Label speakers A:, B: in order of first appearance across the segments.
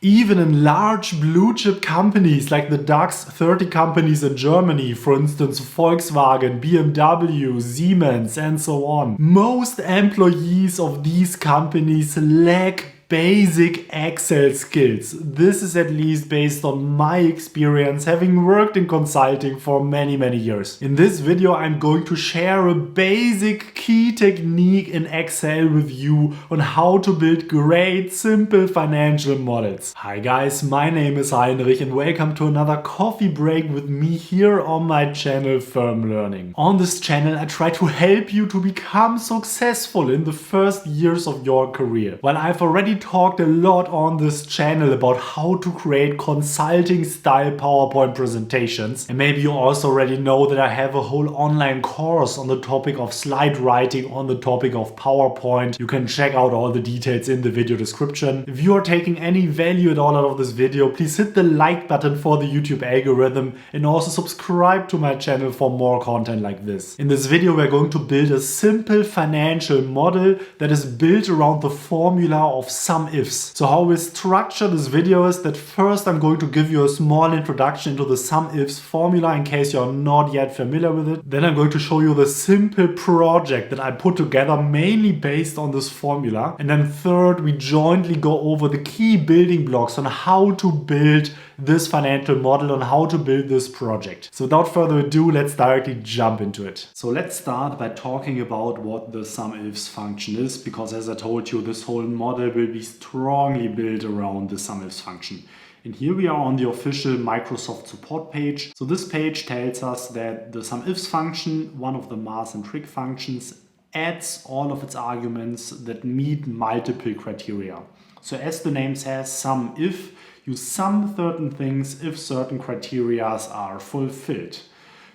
A: Even in large blue chip companies like the DAX 30 companies in Germany, for instance Volkswagen, BMW, Siemens and so on, most employees of these companies lack basic Excel skills. This is at least based on my experience having worked in consulting for many years. In this video I'm going to share a basic key technique in Excel with you on how to build great simple financial models. Hi guys, my name is Heinrich and welcome to another coffee break with me here on my channel Firm Learning. On this channel I try to help you to become successful in the first years of your career. While I've already talked a lot on this channel about how to create consulting style PowerPoint presentations, and maybe you also already know that I have a whole online course on the topic of slide writing, on the topic of PowerPoint. You can check out all the details in the video description. If you are taking any value at all out of this video, please hit the like button for the YouTube algorithm and also subscribe to my channel for more content like this. In this video we're going to build a simple financial model that is built around the formula of SUMIFS. So how we structure this video is that first I'm going to give you a small introduction into the SUMIFS formula in case you're not yet familiar with it. Then I'm going to show you the simple project that I put together mainly based on this formula. And then third, we jointly go over the key building blocks on how to build this financial model, on how to build this project. So without further ado, let's directly jump into it. So let's start by talking about what the SUMIFS function is, because as I told you, this whole model will be strongly built around the SUMIFS function. And here we are on the official Microsoft support page. So this page tells us that the SUMIFS function, one of the math and trick functions, adds all of its arguments that meet multiple criteria. So as the name says, SUMIF, you sum certain things if certain criteria are fulfilled.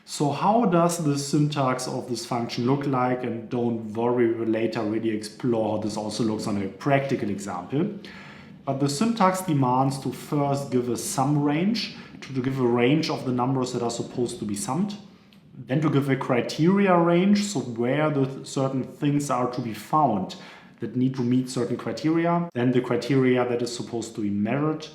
A: So how does the syntax of this function look like? And don't worry, we will later really explore how this also looks on a practical example. But the syntax demands to first give a sum range, to give a range of the numbers that are supposed to be summed. Then to give a criteria range, so where the certain things are to be found that need to meet certain criteria. Then the criteria that is supposed to be measured.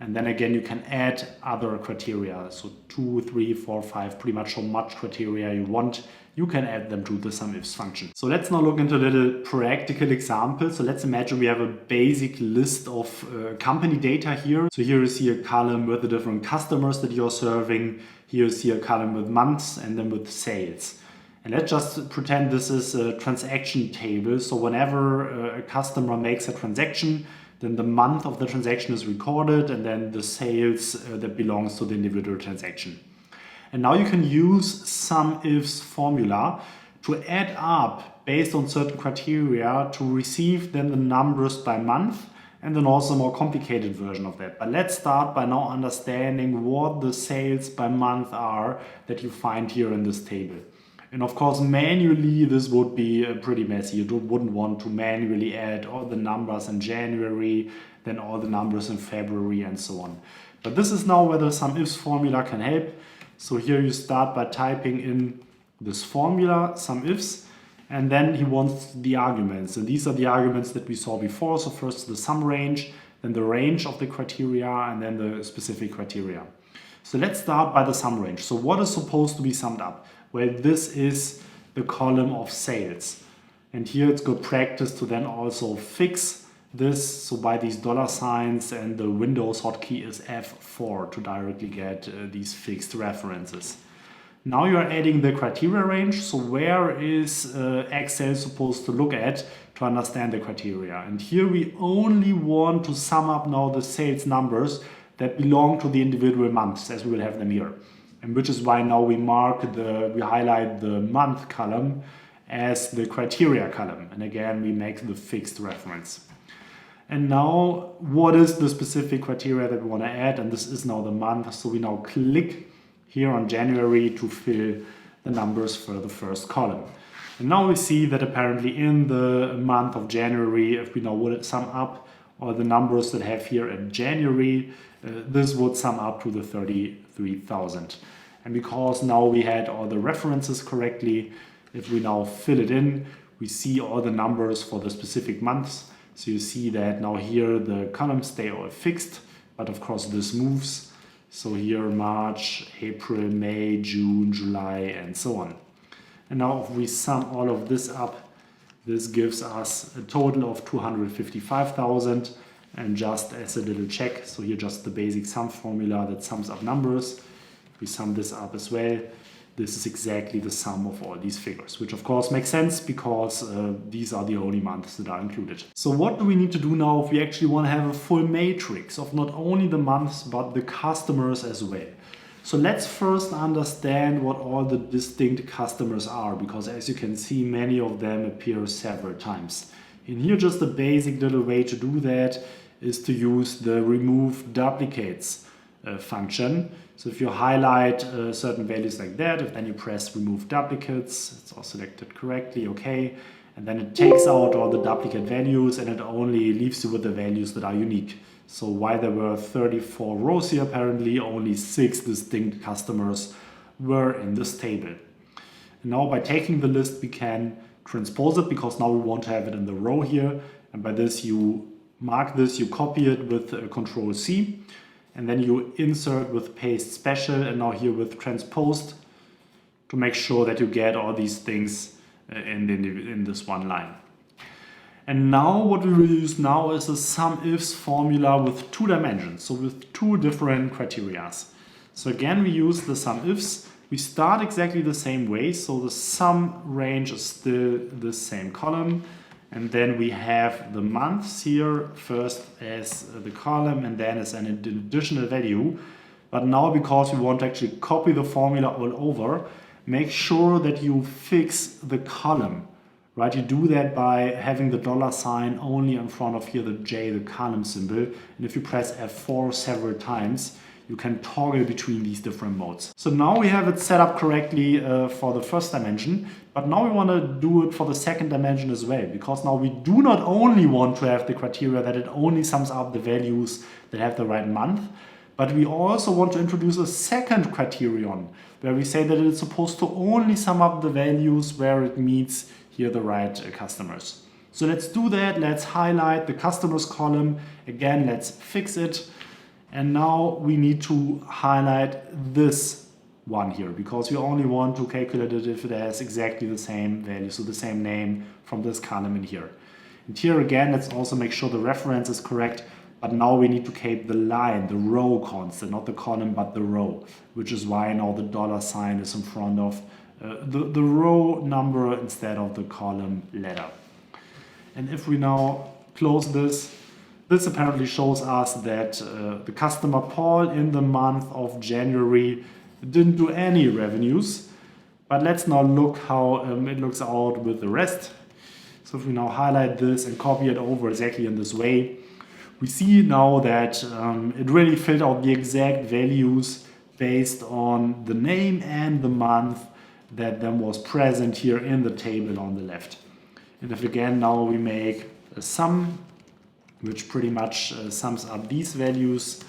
A: And then again, you can add other criteria. So 2, 3, 4, 5, pretty much how much criteria you want, you can add them to the SUMIFS function. So let's now look into a little practical example. So let's imagine we have a basic list of company data here. So here you see a column with the different customers that you're serving. Here you see a column with months and then with sales. And let's just pretend this is a transaction table. So whenever a customer makes a transaction, then the month of the transaction is recorded and then the sales that belongs to the individual transaction. And now you can use SUMIFS formula to add up based on certain criteria to receive then the numbers by month and then also a more complicated version of that. But let's start by now understanding what the sales by month are that you find here in this table. And of course, manually, this would be pretty messy. You wouldn't want to manually add all the numbers in January, then all the numbers in February and so on. But this is now where the SUMIFS formula can help. So here you start by typing in this formula, SUMIFS, and then he wants the arguments. And these are the arguments that we saw before. So first the sum range, then the range of the criteria, and then the specific criteria. So let's start by the sum range. So what is supposed to be summed up? Well, this is the column of sales. And here it's good practice to then also fix this. So by these dollar signs, and the Windows hotkey is F4 to directly get these fixed references. Now you're adding the criteria range. So where is Excel supposed to look at to understand the criteria? And here we only want to sum up now the sales numbers that belong to the individual months, as we will have them here. And which is why now we highlight the month column as the criteria column. And again, we make the fixed reference. And now, what is the specific criteria that we want to add? And this is now the month. So we now click here on January to fill the numbers for the first column. And now we see that apparently in the month of January, if we now would sum up all the numbers that have here in January, this would sum up to the 33,000. And because now we had all the references correctly, if we now fill it in, we see all the numbers for the specific months. So you see that now here the columns stay all fixed. but of course this moves. So here March, April, May, June, July, and so on. And now if we sum all of this up, this gives us a total of 255,000. And just as a little check, so here just the basic sum formula that sums up numbers. If we sum this up as well, this is exactly the sum of all these figures, which of course makes sense because these are the only months that are included. So what do we need to do now if we actually want to have a full matrix of not only the months but the customers as well? So let's first understand what all the distinct customers are, because as you can see, many of them appear several times. And here just a basic little way to do that is to use the remove duplicates function. So if you highlight certain values like that, if then you press remove duplicates, it's all selected correctly, okay, and then it takes out all the duplicate values and it only leaves you with the values that are unique. So while there were 34 rows here, apparently only 6 distinct customers were in this table. And now by taking the list we can transpose it, because now we want to have it in the row here, and by this you mark this, you copy it with Control C, and then you insert with paste special, and now here with transposed, to make sure that you get all these things in this one line. And now what we will use now is a SUMIFS formula with 2 dimensions, so with 2 different criteria. So again we use the SUMIFS. We start exactly the same way, so the sum range is still the same column, and then we have the months here first as the column and then as an additional value. But now, because we want to actually copy the formula all over, make sure that you fix the column, right? You do that by having the $ only in front of here the J, the column symbol, and if you press F4 several times, you can toggle between these different modes. So now we have it set up correctly for the first dimension, but now we want to do it for the second dimension as well, because now we do not only want to have the criteria that it only sums up the values that have the right month, but we also want to introduce a second criterion where we say that it's supposed to only sum up the values where it meets here the right customers. So let's do that. Let's highlight the customers column. Again, let's fix it. And now we need to highlight this one here, because we only want to calculate it if it has exactly the same value, so the same name from this column in here. And here again, let's also make sure the reference is correct, but now we need to keep the line, the row constant, not the column, but the row, which is why now the $ is in front of the row number instead of the column letter. And if we now close this, this apparently shows us that the customer Paul in the month of January didn't do any revenues. But let's now look how it looks out with the rest. So if we now highlight this and copy it over exactly in this way, we see now that it really filled out the exact values based on the name and the month that then was present here in the table on the left. And if again now we make a sum, which pretty much sums up these values,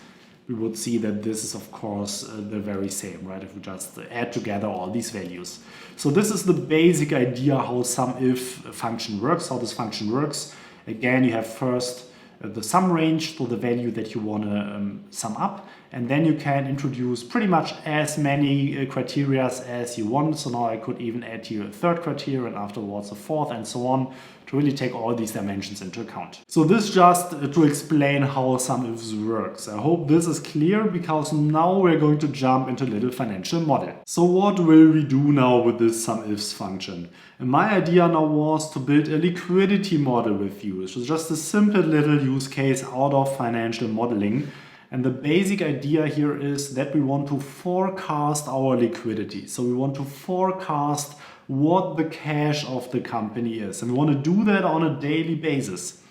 A: we would see that this is of course the very same, right? If we just add together all these values. So this is the basic idea how SUMIF function works, how this function works. Again, you have first the sum range, so the value that you want to sum up, and then you can introduce pretty much as many criteria as you want. So now I could even add here a third criteria and afterwards a fourth and so on, to really take all these dimensions into account. So this just to explain how SUMIFS works. I hope this is clear, because now we're going to jump into a little financial model. So what will we do now with this SUMIFS function? And my idea now was to build a liquidity model with you. It's just a simple little use case out of financial modeling. And the basic idea here is that we want to forecast our liquidity. So we want to forecast what the cash of the company is. And we want to do that on a daily basis.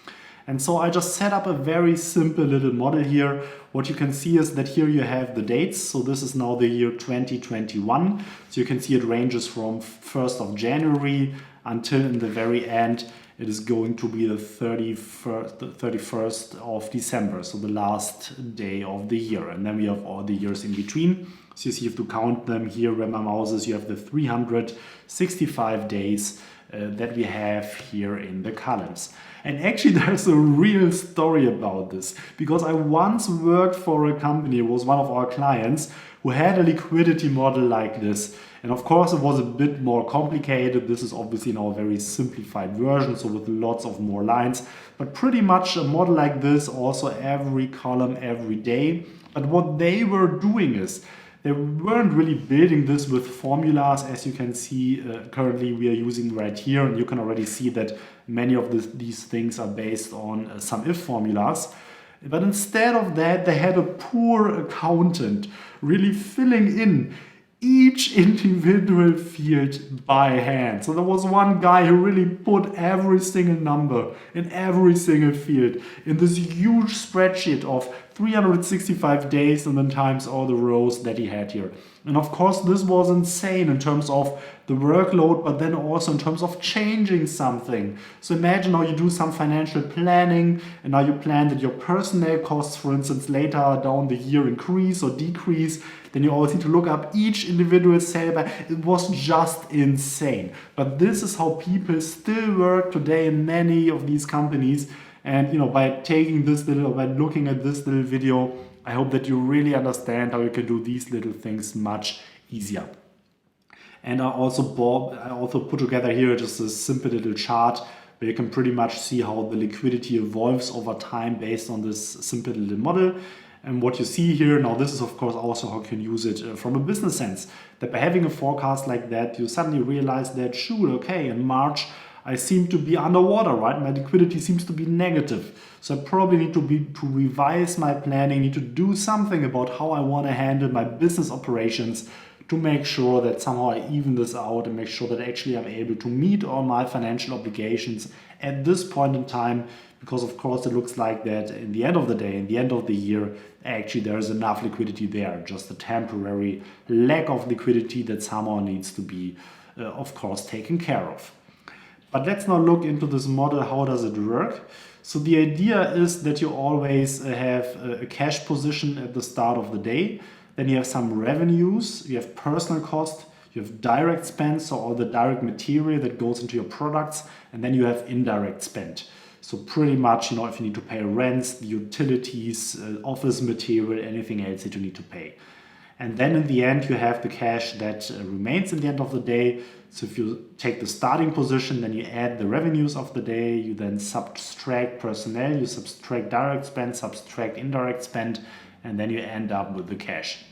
A: And so I just set up a very simple little model here. What you can see is that here you have the dates. So this is now the year 2021. So you can see it ranges from 1st of January until in the very end, it is going to be the 31st of December. So the last day of the year. And then we have all the years in between. So you see, you have to count them here where my mouse is. You have the 365 days that we have here in the columns. And actually there's a real story about this, because I once worked for a company, it was one of our clients, who had a liquidity model like this. And of course it was a bit more complicated. This is obviously now a very simplified version, so with lots of more lines, but pretty much a model like this, also every column, every day. But what they were doing is, they weren't really building this with formulas, as you can see currently we are using right here, and you can already see that many of these things are based on SUMIFS formulas. But instead of that, they had a poor accountant really filling in each individual field by hand. So there was one guy who really put every single number in every single field in this huge spreadsheet of 365 days and then times all the rows that he had here. And of course this was insane in terms of the workload, but then also in terms of changing something. So imagine now you do some financial planning and now you plan that your personnel costs, for instance, later down the year increase or decrease. Then you always need to look up each individual cell. It was just insane. But this is how people still work today in many of these companies. And by taking this little, by looking at this little video, I hope that you really understand how you can do these little things much easier. And I also put together here just a simple little chart where you can pretty much see how the liquidity evolves over time based on this simple little model. And what you see here, now this is of course also how you can use it from a business sense. That by having a forecast like that, you suddenly realize that, shoot, okay, in March, I seem to be underwater, right? My liquidity seems to be negative. So I probably need to revise my planning, need to do something about how I want to handle my business operations to make sure that somehow I even this out and make sure that actually I'm able to meet all my financial obligations at this point in time. Because of course it looks like that in the end of the day, in the end of the year, actually there is enough liquidity there, just a temporary lack of liquidity that somehow needs to be, of course, taken care of. But let's now look into this model. How does it work? So the idea is that you always have a cash position at the start of the day. Then you have some revenues, you have personal cost, you have direct spend, so all the direct material that goes into your products, and then you have indirect spend. So pretty much, if you need to pay rents, the utilities, office material, anything else that you need to pay. And then in the end, you have the cash that remains in the end of the day. So if you take the starting position, then you add the revenues of the day, you then subtract personnel, you subtract direct spend, subtract indirect spend, and then you end up with the cash.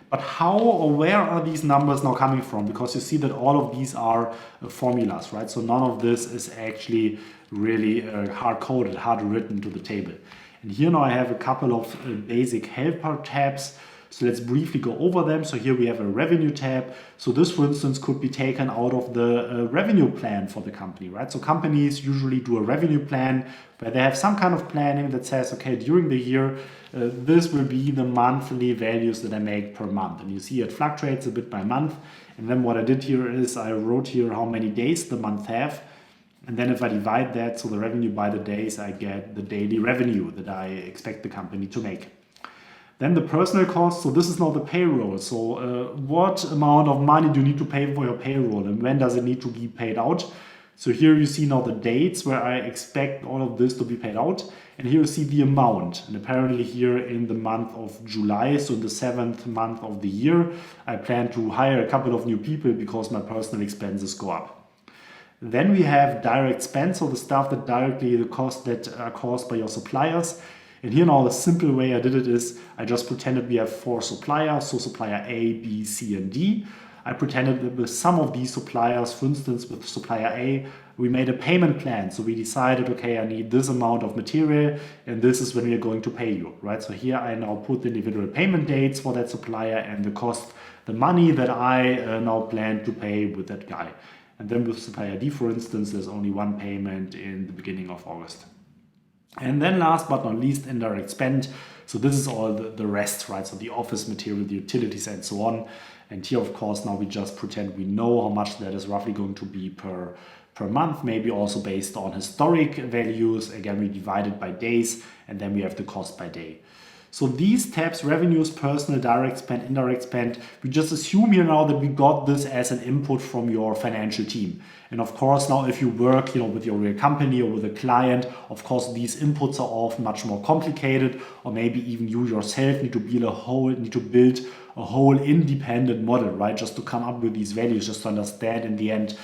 A: But how or where are these numbers now coming from? Because you see that all of these are formulas, right? So none of this is actually really hard-coded, hard-written to the table. And here now I have a couple of basic helper tabs. So let's briefly go over them. So here we have a revenue tab. So this, for instance, could be taken out of the revenue plan for the company, right? So companies usually do a revenue plan where they have some kind of planning that says, okay, during the year, this will be the monthly values that I make per month. And you see it fluctuates a bit by month. And then what I did here is I wrote here how many days the month have. And then if I divide that, so the revenue by the days, I get the daily revenue that I expect the company to make. Then the personal cost, so this is now the payroll. So what amount of money do you need to pay for your payroll and when does it need to be paid out? So here you see now the dates where I expect all of this to be paid out. And here you see the amount. And apparently here in the month of July, so in the 7th month of the year, I plan to hire a couple of new people because my personal expenses go up. Then we have direct spend, so the stuff that directly, the costs that are caused by your suppliers. And here now the simple way I did it is I just pretended we have 4 suppliers, so supplier A, B, C, and D. I pretended that with some of these suppliers, for instance with supplier A, we made a payment plan. So we decided, okay, I need this amount of material and this is when we are going to pay you, right? So here I now put the individual payment dates for that supplier and the cost, the money that I now plan to pay with that guy. And then with supplier D, for instance, there's only one payment in the beginning of August. And then last but not least, indirect spend. So this is all the rest, right? So the office material, the utilities and so on. And here, of course, now we just pretend we know how much that is roughly going to be per month, maybe also based on historic values. Again, we divide it by days and then we have the cost by day. So these tabs, revenues, personal, direct spend, indirect spend, we just assume here now that we got this as an input from your financial team. And of course, now if you work, with your real company or with a client, of course, these inputs are often much more complicated, or maybe even you yourself need to build a whole independent model, right? Just to come up with these values, just to understand in the end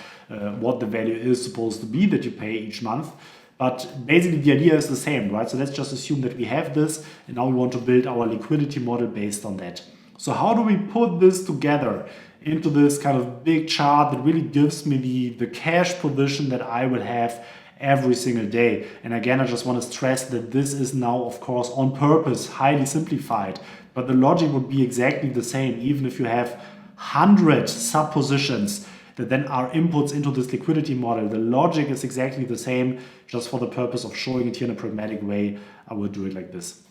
A: what the value is supposed to be that you pay each month. But basically the idea is the same, right? So let's just assume that we have this and now we want to build our liquidity model based on that. So how do we put this together into this kind of big chart that really gives me the cash position that I will have every single day? And again, I just want to stress that this is now, of course, on purpose, highly simplified, but the logic would be exactly the same, even if you have 100 sub-positions that then are inputs into this liquidity model. The logic is exactly the same, just for the purpose of showing it here in a pragmatic way, I will do it like this.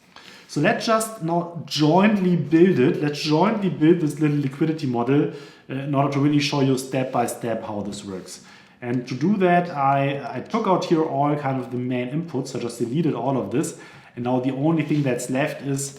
A: So let's just now jointly build it. Let's jointly build this little liquidity model in order to really show you step by step how this works. And to do that, I took out here all kind of the main inputs. I just deleted all of this. And now the only thing that's left is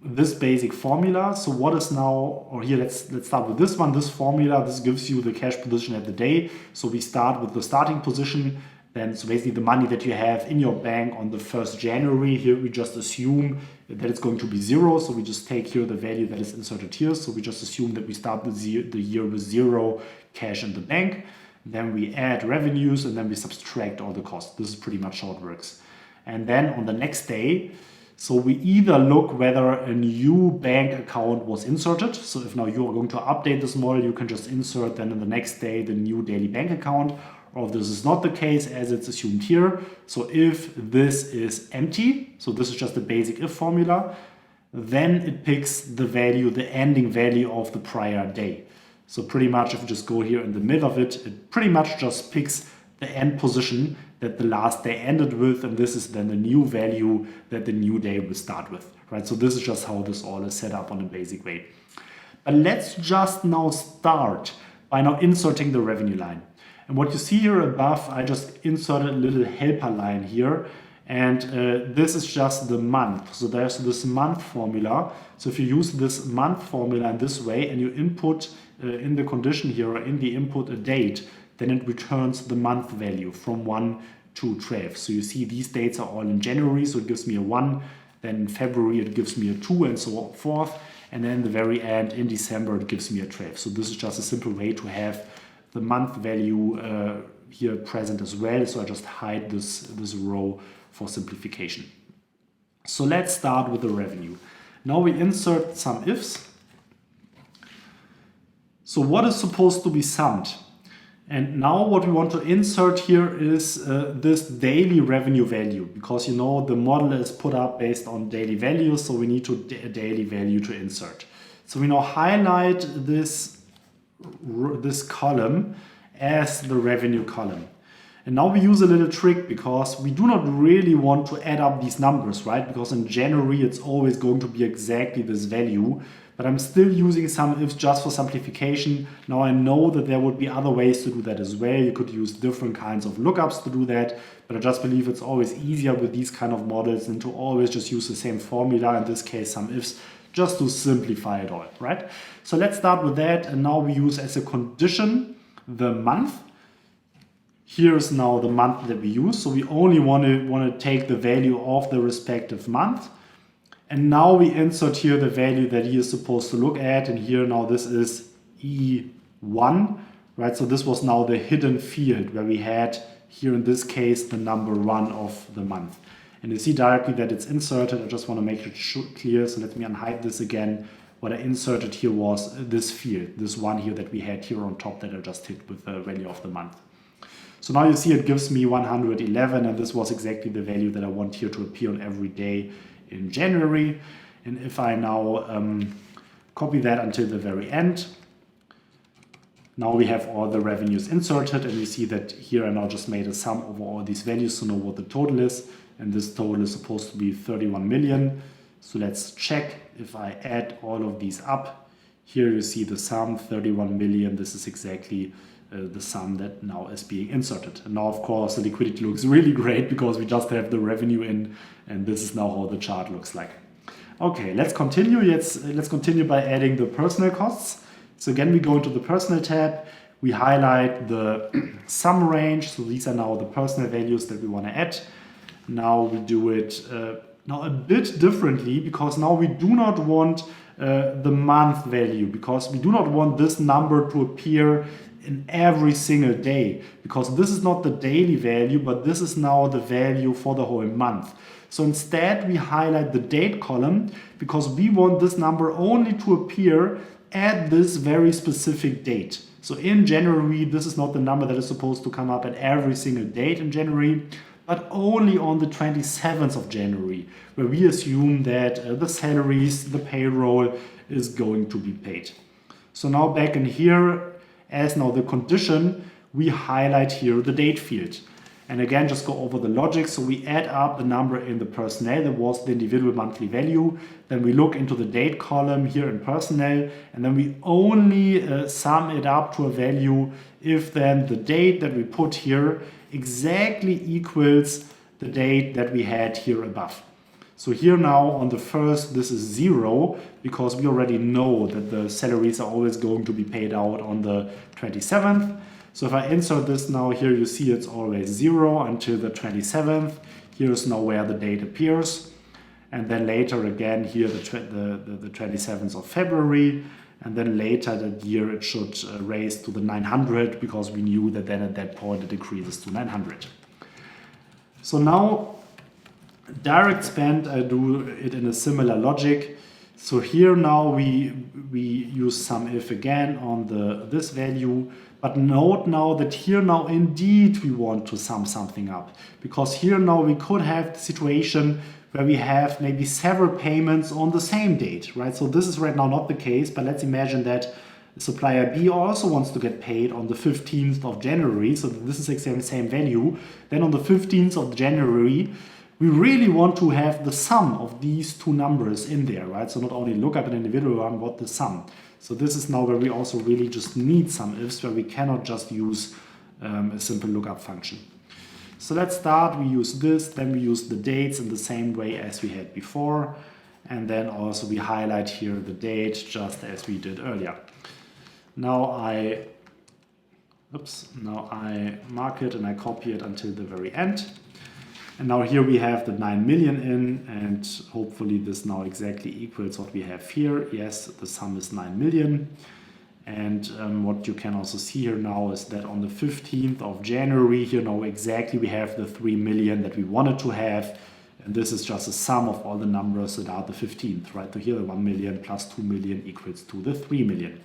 A: this basic formula. So what is now, or here let's start with this one, this formula. This gives you the cash position at the day. So we start with the starting position. Then, so basically the money that you have in your bank on the 1st January, here we just assume that it's going to be 0. So we just take here the value that is inserted here. So we just assume that we start the year with 0 cash in the bank. Then we add revenues and then we subtract all the costs. This is pretty much how it works. And then on the next day, so we either look whether a new bank account was inserted. So if now you are going to update this model, you can just insert then in the next day the new daily bank account. Or if this is not the case as it's assumed here. So if this is empty, so this is just the basic if formula, then it picks the value, the ending value of the prior day. So pretty much if you just go here in the middle of it, it pretty much just picks the end position that the last day ended with, and this is then the new value that the new day will start with, right? So this is just how this all is set up on a basic way. But let's just now start by now inserting the revenue line. And what you see here above, I just inserted a little helper line here, and this is just the month. So there's this month formula. So if you use this month formula in this way and you input in the condition here or in the input a date, then it returns the month value from 1 to 12. So you see these dates are all in January, so it gives me a 1. Then in February it gives me a 2 and so forth. And then in the very end in December it gives me a 12. So this is just a simple way to have the month value here present as well. So I just hide this row for simplification. So let's start with the revenue. Now we insert some ifs. So what is supposed to be summed? And now what we want to insert here is this daily revenue value, because the model is put up based on daily values, so we need a daily value to insert. So we now highlight this column as the revenue column. And now we use a little trick because we do not really want to add up these numbers, right? Because in January it's always going to be exactly this value. But I'm still using some ifs just for simplification. Now I know that there would be other ways to do that as well. You could use different kinds of lookups to do that. But I just believe it's always easier with these kind of models than to always just use the same formula, in this case some ifs, just to simplify it all, right? So let's start with that. And now we use as a condition the month. Here is now the month that we use. So we only want to take the value of the respective month. And now we insert here the value that he is supposed to look at. And here now this is E1, right? So this was now the hidden field where we had here in this case the number 1 of the month. And you see directly that it's inserted. I just want to make it clear. So let me unhide this again. What I inserted here was this field, this one here that we had here on top that I just hit with the value of the month. So now you see it gives me 111, and this was exactly the value that I want here to appear on every day in January. And if I now copy that until the very end, now we have all the revenues inserted, and you see that here I now just made a sum over all these values to know what the total is. And this total is supposed to be 31 million. So let's check if I add all of these up. Here you see the sum, 31 million. This is exactly the sum that now is being inserted. And now, of course, the liquidity looks really great because we just have the revenue in, and this is now how the chart looks like. Okay, let's continue. Let's continue by adding the personnel costs. So again, we go into the personnel tab. We highlight the sum range. So these are now the personnel values that we want to add. Now we do it now a bit differently, because now we do not want the month value, because we do not want this number to appear in every single day, because this is not the daily value, but this is now the value for the whole month. So instead we highlight the date column, because we want this number only to appear at this very specific date. So in January, this is not the number that is supposed to come up at every single date in January, but only on the 27th of January, where we assume that the salaries, the payroll is going to be paid. So now back in here, as now the condition, we highlight here the date field. And again, just go over the logic. So we add up the number in the personnel, that was the individual monthly value. Then we look into the date column here in personnel, and then we only sum it up to a value if then the date that we put here exactly equals the date that we had here above. So here now on the first, this is 0, because we already know that the salaries are always going to be paid out on the 27th. So if I insert this now here, you see it's always 0 until the 27th. Here's now where the date appears. And then later again here the 27th of February. And then later that year it should raise to the 900, because we knew that then at that point it decreases to 900. So now direct spend, I do it in a similar logic. So here now we use SUMIFS again on this value. But note now that here now indeed we want to sum something up, because here now we could have the situation where we have maybe several payments on the same date, right? So this is right now not the case, but let's imagine that supplier B also wants to get paid on the 15th of January. So this is exactly the same value. Then on the 15th of January, we really want to have the sum of these two numbers in there, right? So not only look up an individual one, but the sum. So this is now where we also really just need SUMIFS, where we cannot just use a simple lookup function. So let's start, we use this, then we use the dates in the same way as we had before. And then also we highlight here the date just as we did earlier. Now I mark it and I copy it until the very end. And now here we have the 9 million in, and hopefully this now exactly equals what we have here. Yes, the sum is 9 million. And what you can also see here now is that on the 15th of January, here now exactly we have the 3 million that we wanted to have. And this is just a sum of all the numbers that are the 15th, right? So here the 1 million plus 2 million equals to the 3 million.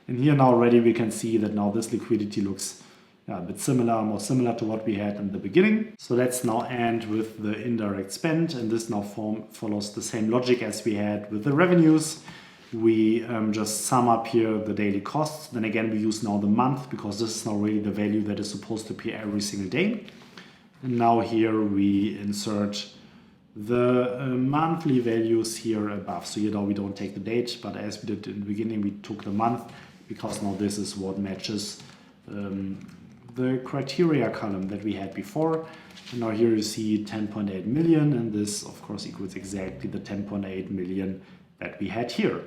A: And here now already we can see that now this liquidity looks a bit similar, more similar to what we had in the beginning. So let's now end with the indirect spend, and this now follows the same logic as we had with the revenues. We just sum up here the daily costs. Then again, we use now the month, because this is now really the value that is supposed to appear every single day. And now here we insert the monthly values here above. So here now we don't take the date, but as we did in the beginning, we took the month, because now this is what matches the criteria column that we had before. And now here you see 10.8 million, and this of course equals exactly the 10.8 million that we had here.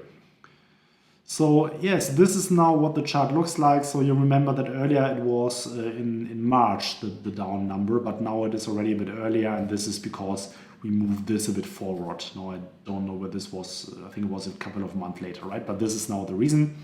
A: So yes, this is now what the chart looks like. So you remember that earlier it was in March, the down number, but now it is already a bit earlier, and this is because we moved this a bit forward. Now I don't know where this was, I think it was a couple of months later, right? But this is now the reason.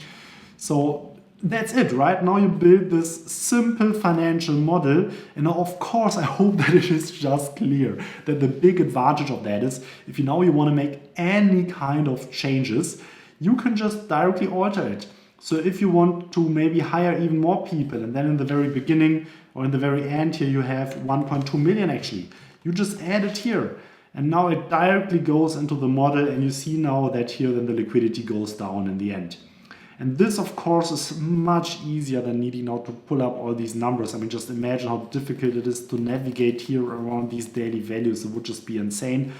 A: So that's it, right? Now you build this simple financial model, and now of course I hope that it is just clear that the big advantage of that is if you want to make any kind of changes, you can just directly alter it. So if you want to maybe hire even more people, and then in the very beginning or in the very end here you have 1.2 million actually, you just add it here. And now it directly goes into the model, and you see now that here then the liquidity goes down in the end. And this, of course, is much easier than needing now to pull up all these numbers. I mean, just imagine how difficult it is to navigate here around these daily values. It would just be insane.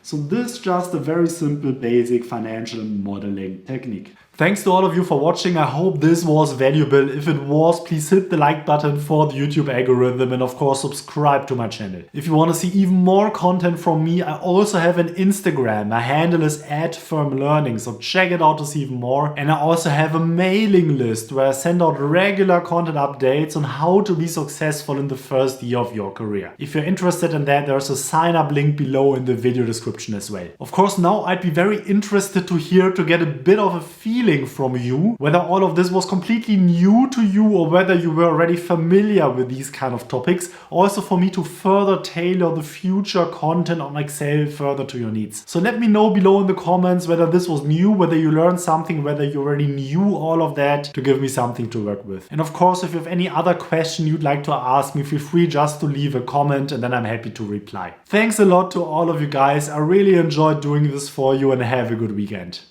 A: So this is just a very simple, basic financial modeling technique. Thanks to all of you for watching. I hope this was valuable. If it was, please hit the like button for the YouTube algorithm and of course subscribe to my channel. If you want to see even more content from me, I also have an Instagram. My handle is @firmlearning, so check it out to see even more. And I also have a mailing list where I send out regular content updates on how to be successful in the first year of your career. If you're interested in that, there's a sign up link below in the video description as well. Of course, now I'd be very interested to get a bit of a feeling from you, whether all of this was completely new to you or whether you were already familiar with these kind of topics. Also for me to further tailor the future content on Excel further to your needs. So let me know below in the comments whether this was new, whether you learned something, whether you already knew all of that, to give me something to work with. And of course, if you have any other question you'd like to ask me, feel free just to leave a comment and then I'm happy to reply. Thanks a lot to all of you guys. I really enjoyed doing this for you and have a good weekend.